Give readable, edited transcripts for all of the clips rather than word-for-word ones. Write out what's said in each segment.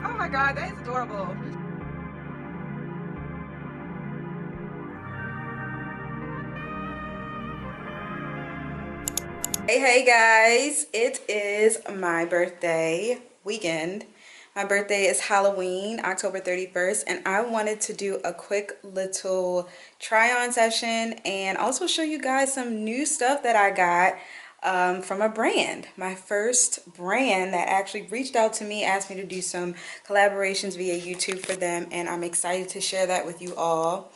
Oh my God, that is adorable. Hey guys, it is my birthday weekend. My birthday is Halloween, October 31st, and I wanted to do a quick little try-on session and also show you guys some new stuff that I got from a brand. My first brand that actually reached out to me, asked me to do some collaborations via YouTube for them, and I'm excited to share that with you all.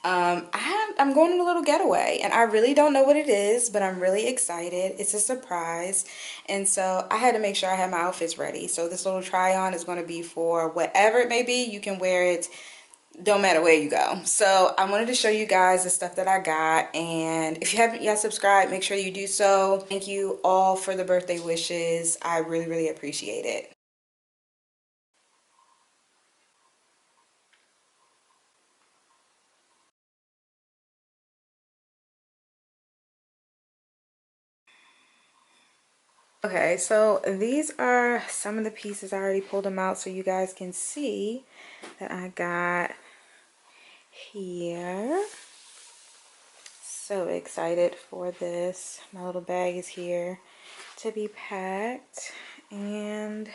I'm going on a little getaway and I really don't know what it is, but I'm really excited. It's a surprise. And so I had to make sure I had my outfits ready. So this little try on is going to be for whatever it may be. You can wear it, don't matter where you go. So I wanted to show you guys the stuff that I got. And if you haven't yet subscribed, make sure you do so. Thank you all for the birthday wishes. I really, really appreciate it. Okay, so these are some of the pieces. I already pulled them out so you guys can see that I got here. So excited for this. My little bag is here to be packed and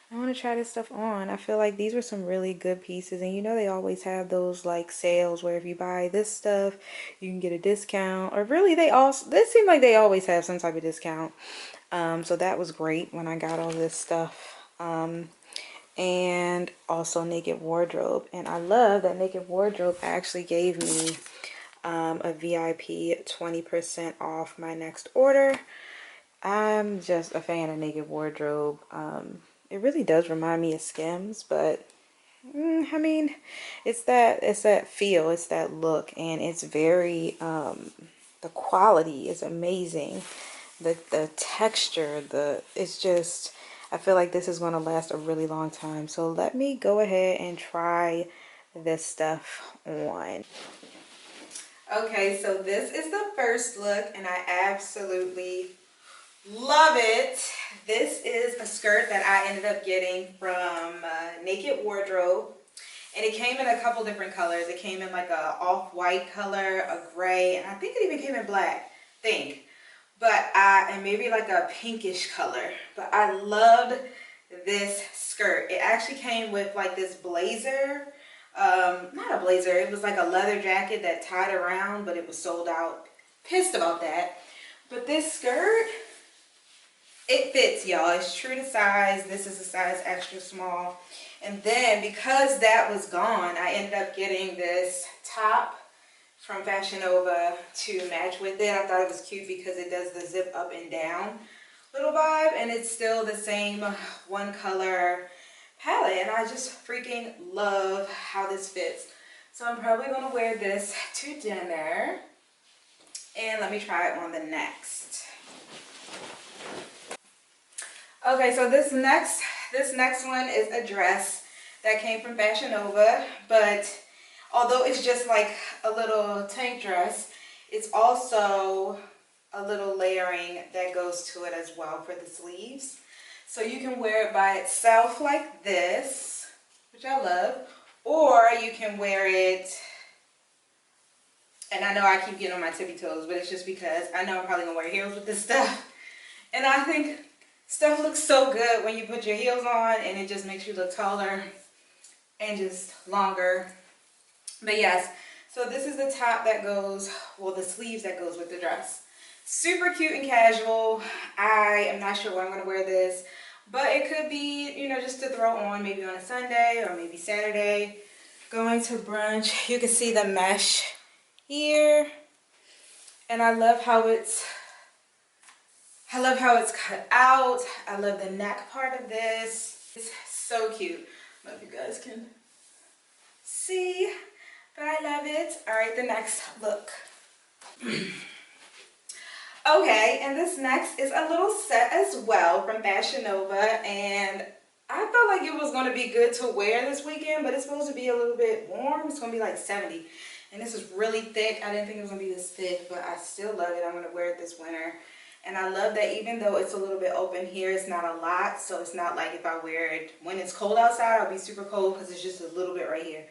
I want to try this stuff on. I feel like these were some really good pieces, and you know they always have those like sales where if you buy this stuff you can get a discount, or really they seem like they always have some type of discount. So that was great when I got all this stuff. And also Naked Wardrobe, and I love that Naked Wardrobe actually gave me a VIP 20% off my next order. I'm just a fan of Naked Wardrobe. It really does remind me of Skims, but I mean, it's that feel, it's that look, and it's very the quality is amazing. The texture, it's just, I feel like this is going to last a really long time. So let me go ahead and try this stuff on. Okay, so this is the first look and I absolutely love it. This is a skirt that I ended up getting from Naked Wardrobe. And it came in a couple different colors. It came in like a off-white color, a gray, and I think it even came in black, and maybe like a pinkish color. But I loved this skirt. It actually came with like this blazer. Not a blazer, it was like a leather jacket that tied around, but it was sold out. Pissed about that. But this skirt, it fits, y'all. It's true to size. This is a size extra small. And then because that was gone, I ended up getting this top from Fashion Nova to match with it. I thought it was cute because it does the zip up and down little vibe, and it's still the same one color palette, and I just freaking love how this fits. So I'm probably going to wear this to dinner, and let me try it on the next. Okay, so this next one is a dress that came from Fashion Nova, but although it's just like a little tank dress, it's also a little layering that goes to it as well for the sleeves. So you can wear it by itself like this, which I love, or you can wear it, and I know I keep getting on my tippy toes, but it's just because I know I'm probably gonna wear heels with this stuff. And I think stuff looks so good when you put your heels on, and it just makes you look taller and just longer. But yes, so this is the top that goes, well, the sleeves that goes with the dress. Super cute and casual. I am not sure where I'm going to wear this, but it could be, you know, just to throw on maybe on a Sunday or maybe Saturday. Going to brunch. You can see the mesh here. And I love how it's cut out. I love the neck part of this. It's so cute. I don't know if you guys can see, but I love it. All right, the next look. Okay, and this next is a little set as well from Fashion Nova, and I felt like it was going to be good to wear this weekend, but it's supposed to be a little bit warm. It's going to be like 70, and this is really thick. I didn't think it was going to be this thick, but I still love it. I'm going to wear it this winter. And I love that even though it's a little bit open here, it's not a lot. So it's not like if I wear it when it's cold outside, I'll be super cold because it's just a little bit right here.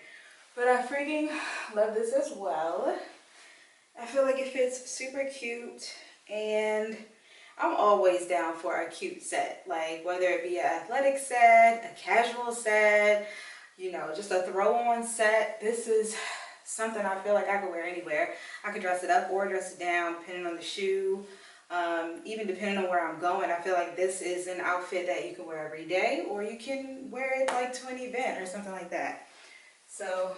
But I freaking love this as well. I feel like it fits super cute, and I'm always down for a cute set. Like whether it be an athletic set, a casual set, you know, just a throw-on set. This is something I feel like I could wear anywhere. I could dress it up or dress it down depending on the shoe. Even depending on where I'm going, I feel like this is an outfit that you can wear every day, or you can wear it like to an event or something like that. So,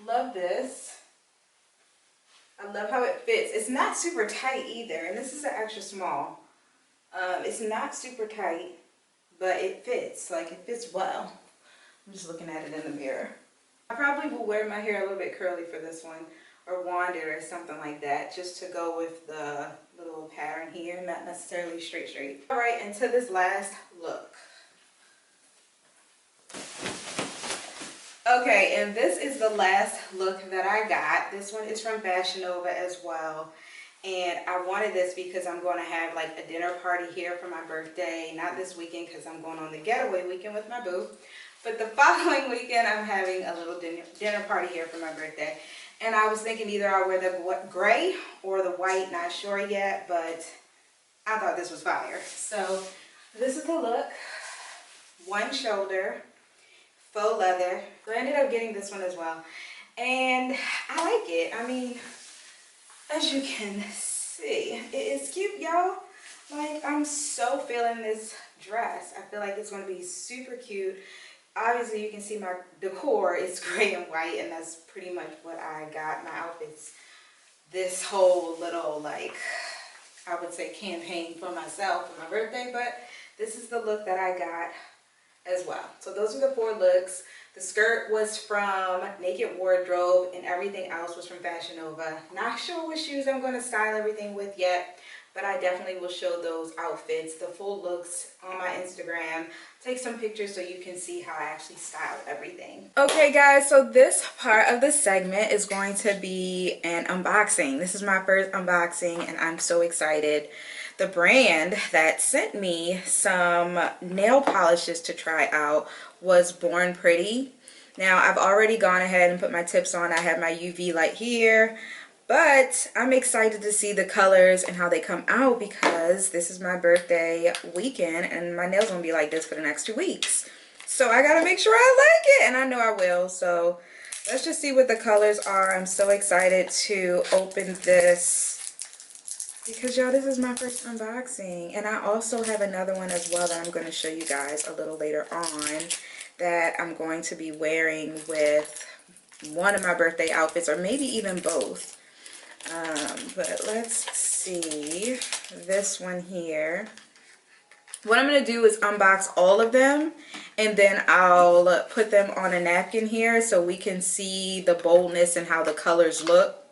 love this. I love how it fits. It's not super tight either, and this is an extra small. It's not super tight, but it fits. Like, it fits well. I'm just looking at it in the mirror. I probably will wear my hair a little bit curly for this one, or wand it or something like that, just to go with the little pattern here, not necessarily straight. All right, into this last look. Okay, and this is the last look that I got. This one is from Fashion Nova as well. And I wanted this because I'm going to have like a dinner party here for my birthday. Not this weekend because I'm going on the Getaway weekend with my boo. But the following weekend, I'm having a little dinner party here for my birthday. And I was thinking either I'll wear the gray or the white, not sure yet, but I thought this was fire. So this is the look. One shoulder, faux leather. So I ended up getting this one as well. And I like it. I mean, as you can see, it is cute, y'all. Like, I'm so feeling this dress. I feel like it's going to be super cute. Obviously, you can see my decor is gray and white, and that's pretty much what I got. My outfits, this whole little, like, I would say campaign for myself for my birthday, but this is the look that I got as well. So those are the 4 looks. The skirt was from Naked Wardrobe, and everything else was from Fashion Nova. Not sure what shoes I'm going to style everything with yet, but I definitely will show those outfits, the full looks, on my Instagram. Take some pictures so you can see how I actually styled everything. Okay guys, so this part of the segment is going to be an unboxing. This is my first unboxing and I'm so excited. The brand that sent me some nail polishes to try out was Born Pretty. Now I've already gone ahead and put my tips on. I have my UV light here. But I'm excited to see the colors and how they come out because this is my birthday weekend and my nails gonna be like this for the next 2 weeks. So I gotta make sure I like it, and I know I will. So let's just see what the colors are. I'm so excited to open this because y'all, this is my first unboxing. And I also have another one as well that I'm gonna show you guys a little later on that I'm going to be wearing with one of my birthday outfits, or maybe even both. But let's see this one here. What I'm going to do is unbox all of them, and then I'll put them on a napkin here so we can see the boldness and how the colors look,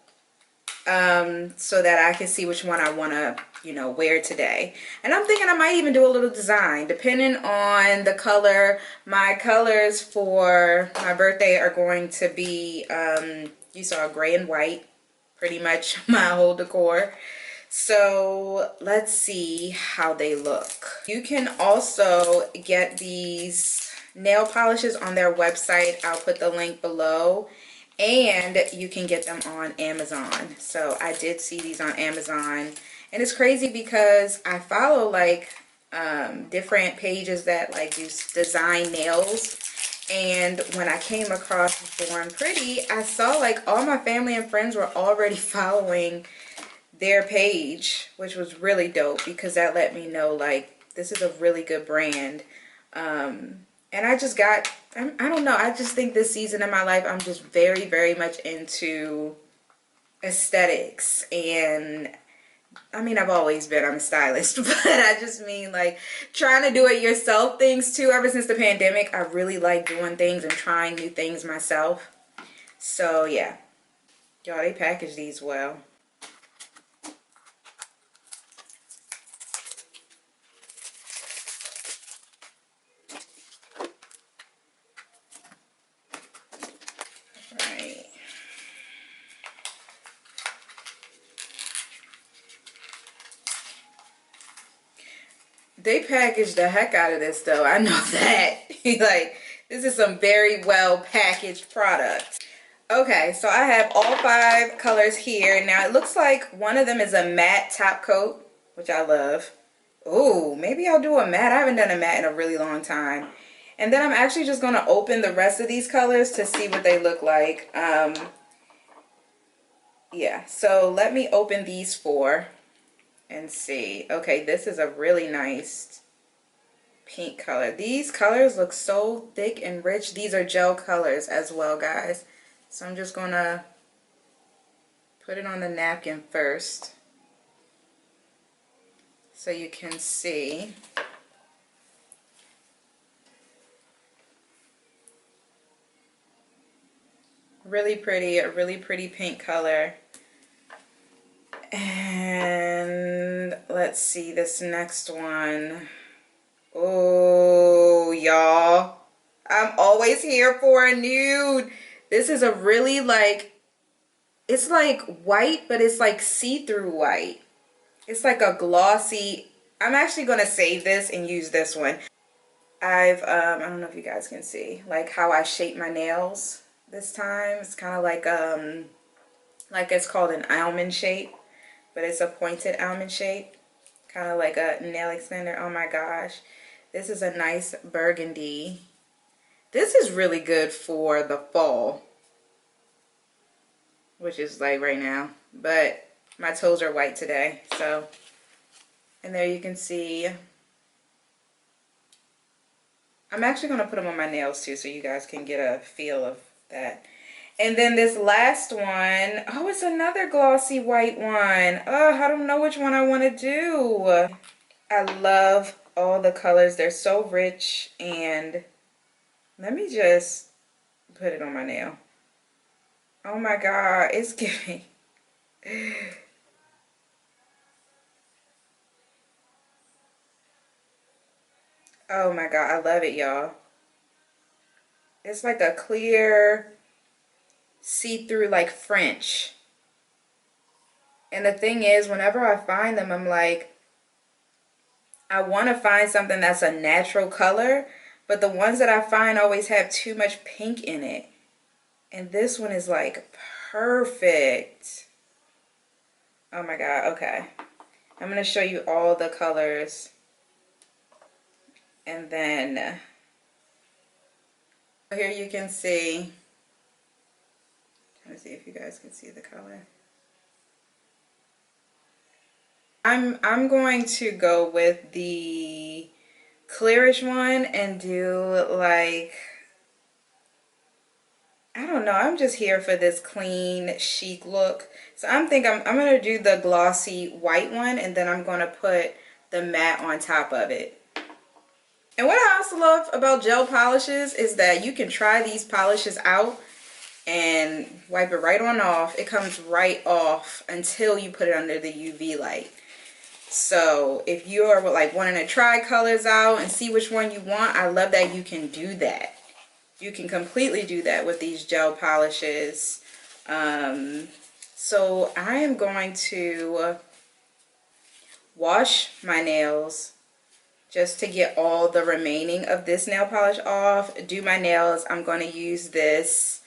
so that I can see which one I want to, you know, wear today. And I'm thinking I might even do a little design depending on the color. My colors for my birthday are going to be, you saw gray and white. Pretty much my whole decor. So let's see how they look. You can also get these nail polishes on their website. I'll put the link below. And you can get them on Amazon. So I did see these on Amazon. And it's crazy because I follow like different pages that like do design nails. And when I came across Born Pretty, I saw like all my family and friends were already following their page, which was really dope because that let me know like this is a really good brand. And I just got, I don't know, I just think this season of my life I'm just very, very much into aesthetics. And I mean, I've always been, I'm a stylist, but I just mean like trying to do it yourself things too. Ever since the pandemic, I really like doing things and trying new things myself. So yeah, y'all, they package these well. Right. They packaged the heck out of this though. I know that. Like, this is some very well packaged product. Okay, so I have all 5 colors here. Now it looks like one of them is a matte top coat, which I love. Oh, maybe I'll do a matte. I haven't done a matte in a really long time. And then I'm actually just going to open the rest of these colors to see what they look like. Yeah, so let me open these 4 and see. Okay, this is a really nice pink color. These colors look so thick and rich. These are gel colors as well, guys. So I'm just going to put it on the napkin first so you can see. Really pretty, a really pretty pink color. And let's see this next one. Oh, y'all. I'm always here for a nude. This is a really like, it's like white, but it's like see-through white. It's like a glossy. I'm actually going to save this and use this one. I don't know if you guys can see, like how I shape my nails this time. It's kind of like it's called an almond shape, but it's a pointed almond shape. Kind of like a nail extender. Oh my gosh. This is a nice burgundy. This is really good for the fall, which is like right now, but my toes are white today, so. And there you can see. I'm actually going to put them on my nails too so you guys can get a feel of that. And then this last one, oh, it's another glossy white one. Oh, I don't know which one I want to do. I love all the colors. They're so rich. And let me just put it on my nail. Oh my God, it's giving. Oh my God, I love it, y'all. It's like a clear, see-through, like French. And the thing is, whenever I find them, I'm like, I want to find something that's a natural color, but the ones that I find always have too much pink in it. And this one is like perfect. Oh my God, okay. I'm going to show you all the colors. And then here you can see, trying to see if you guys can see the color. I'm going to go with the clearish one and do like, I don't know, I'm just here for this clean chic look. So I'm going to do the glossy white one, and then I'm going to put the matte on top of it. And what I also love about gel polishes is that you can try these polishes out and wipe it right on off. It comes right off until you put it under the UV light. So if you're like wanting to try colors out and see which one you want, I love that you can do that. You can completely do that with these gel polishes. So I am going to wash my nails just to get all the remaining of this nail polish off. Do my nails. I'm going to use this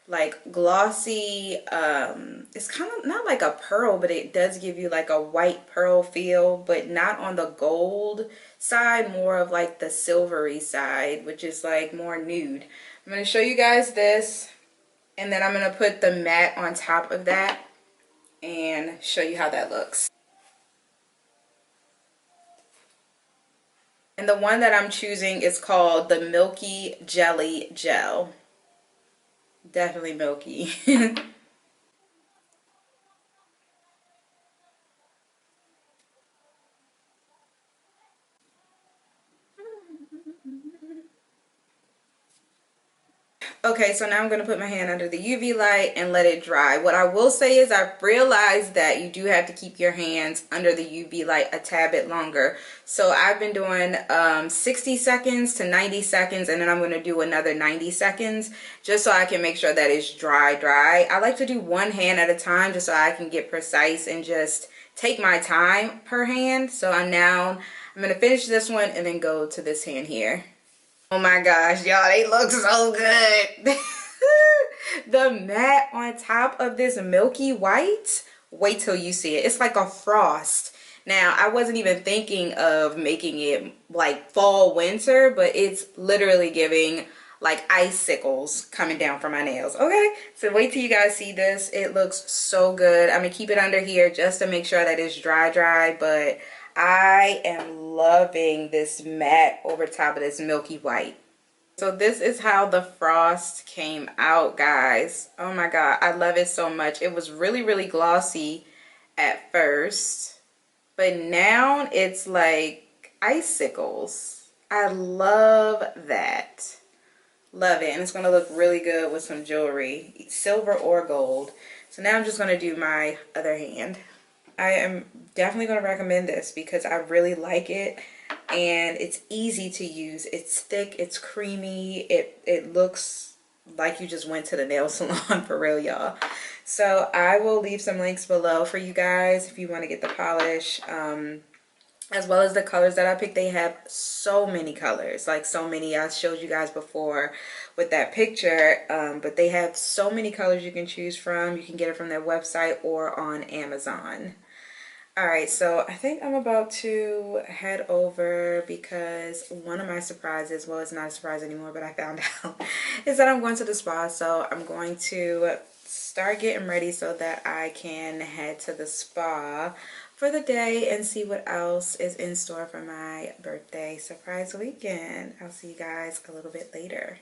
like glossy, it's kind of not like a pearl, but it does give you like a white pearl feel, but not on the gold side, more of like the silvery side, which is like more nude. I'm going to show you guys this, and then I'm going to put the matte on top of that and show you how that looks. And the one that I'm choosing is called the Milky Jelly Gel. Definitely milky. Okay, so now I'm going to put my hand under the UV light and let it dry. What I will say is I've realized that you do have to keep your hands under the UV light a tad bit longer. So I've been doing 60 seconds to 90 seconds, and then I'm going to do another 90 seconds just so I can make sure that it's dry. I like to do one hand at a time just so I can get precise and just take my time per hand. So I'm going to finish this one and then go to this hand here. Oh my gosh, y'all, they look so good. The matte on top of this milky white, wait till you see it. It's like a frost. Now, I wasn't even thinking of making it like fall winter, but it's literally giving like icicles coming down from my nails. Okay, so wait till you guys see this. It looks so good. I'm gonna keep it under here just to make sure that it's dry, but I am loving this matte over top of this milky white. So this is how the frost came out, guys. Oh my god, I love it so much. It was really, really glossy at first, but now it's like icicles. I love that. Love it. And it's going to look really good with some jewelry, silver or gold. So now I'm just going to do my other hand. I am definitely going to recommend this because I really like it. And it's easy to use. It's thick, it's creamy, it looks like you just went to the nail salon for real, y'all. So I will leave some links below for you guys if you want to get the polish, as well as the colors that I picked. They have so many colors, like so many. I showed you guys before with that picture, but they have so many colors you can choose from. You can get it from their website or on Amazon. Alright, so I think I'm about to head over because one of my surprises, well, it's not a surprise anymore, but I found out, is that I'm going to the spa. So I'm going to start getting ready so that I can head to the spa for the day and see what else is in store for my birthday surprise weekend. I'll see you guys a little bit later.